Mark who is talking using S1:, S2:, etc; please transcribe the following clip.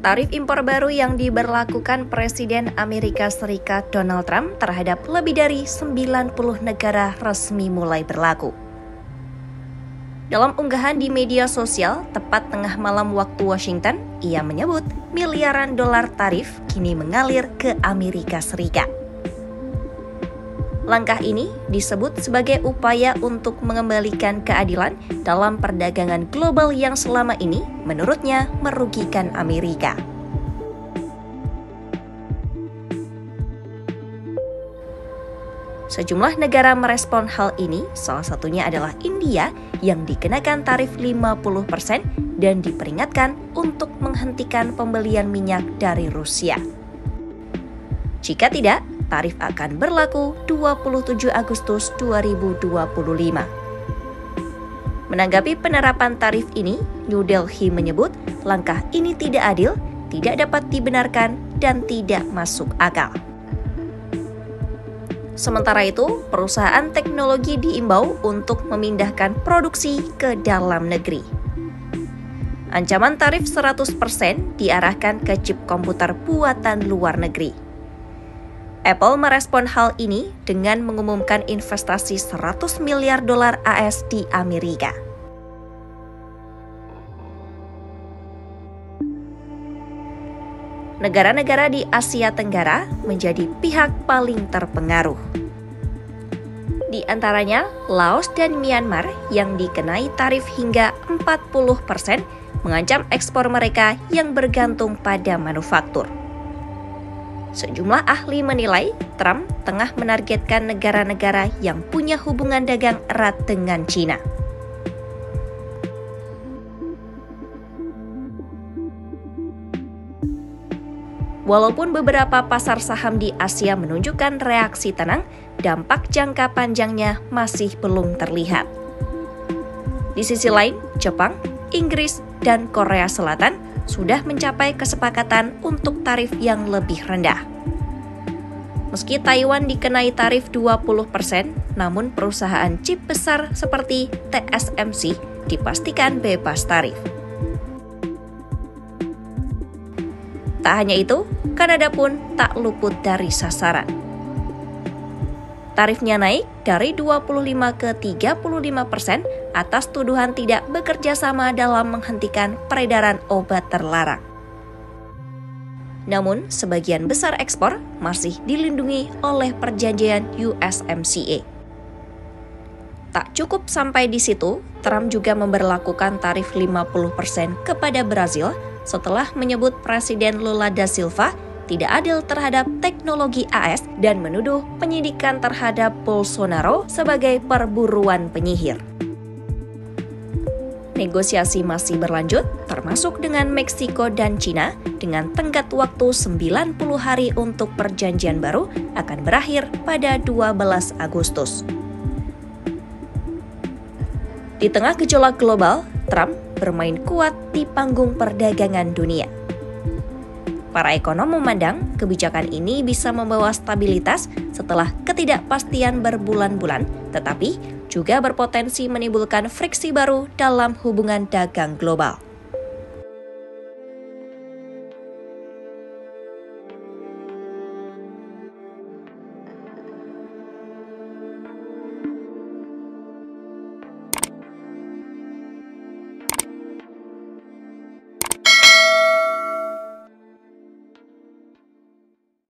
S1: Tarif impor baru yang diberlakukan Presiden Amerika Serikat Donald Trump terhadap lebih dari 90 negara resmi mulai berlaku. Dalam unggahan di media sosial tepat tengah malam waktu Washington, ia menyebut miliaran dolar tarif kini mengalir ke Amerika Serikat. Langkah ini disebut sebagai upaya untuk mengembalikan keadilan dalam perdagangan global yang selama ini menurutnya merugikan Amerika. Sejumlah negara merespon hal ini, salah satunya adalah India yang dikenakan tarif 50% dan diperingatkan untuk menghentikan pembelian minyak dari Rusia. Jika tidak, tarif akan berlaku 27 Agustus 2025. Menanggapi penerapan tarif ini, New Delhi menyebut langkah ini tidak adil, tidak dapat dibenarkan, dan tidak masuk akal. Sementara itu, perusahaan teknologi diimbau untuk memindahkan produksi ke dalam negeri. Ancaman tarif 100% diarahkan ke chip komputer buatan luar negeri. Apple merespon hal ini dengan mengumumkan investasi 100 miliar dolar AS di Amerika. Negara-negara di Asia Tenggara menjadi pihak paling terpengaruh. Di antaranya, Laos dan Myanmar yang dikenai tarif hingga 40% mengancam ekspor mereka yang bergantung pada manufaktur. Sejumlah ahli menilai Trump tengah menargetkan negara-negara yang punya hubungan dagang erat dengan China. Walaupun beberapa pasar saham di Asia menunjukkan reaksi tenang, dampak jangka panjangnya masih belum terlihat. Di sisi lain, Jepang, Inggris, dan Korea Selatan sudah mencapai kesepakatan untuk tarif yang lebih rendah. Meski Taiwan dikenai tarif 20%, namun perusahaan chip besar seperti TSMC dipastikan bebas tarif. Tak hanya itu, Kanada pun tak luput dari sasaran. Tarifnya naik dari 25% ke 35% atas tuduhan tidak bekerja sama dalam menghentikan peredaran obat terlarang. Namun, sebagian besar ekspor masih dilindungi oleh perjanjian USMCA. Tak cukup sampai di situ, Trump juga memberlakukan tarif 50% kepada Brazil setelah menyebut Presiden Lula da Silva tidak adil terhadap teknologi AS dan menuduh penyidikan terhadap Bolsonaro sebagai perburuan penyihir. Negosiasi masih berlanjut, termasuk dengan Meksiko dan Cina, dengan tenggat waktu 90 hari untuk perjanjian baru akan berakhir pada 12 Agustus. Di tengah gejolak global, Trump bermain kuat di panggung perdagangan dunia. Para ekonom memandang kebijakan ini bisa membawa stabilitas setelah ketidakpastian berbulan-bulan, tetapi juga berpotensi menimbulkan friksi baru dalam hubungan dagang global.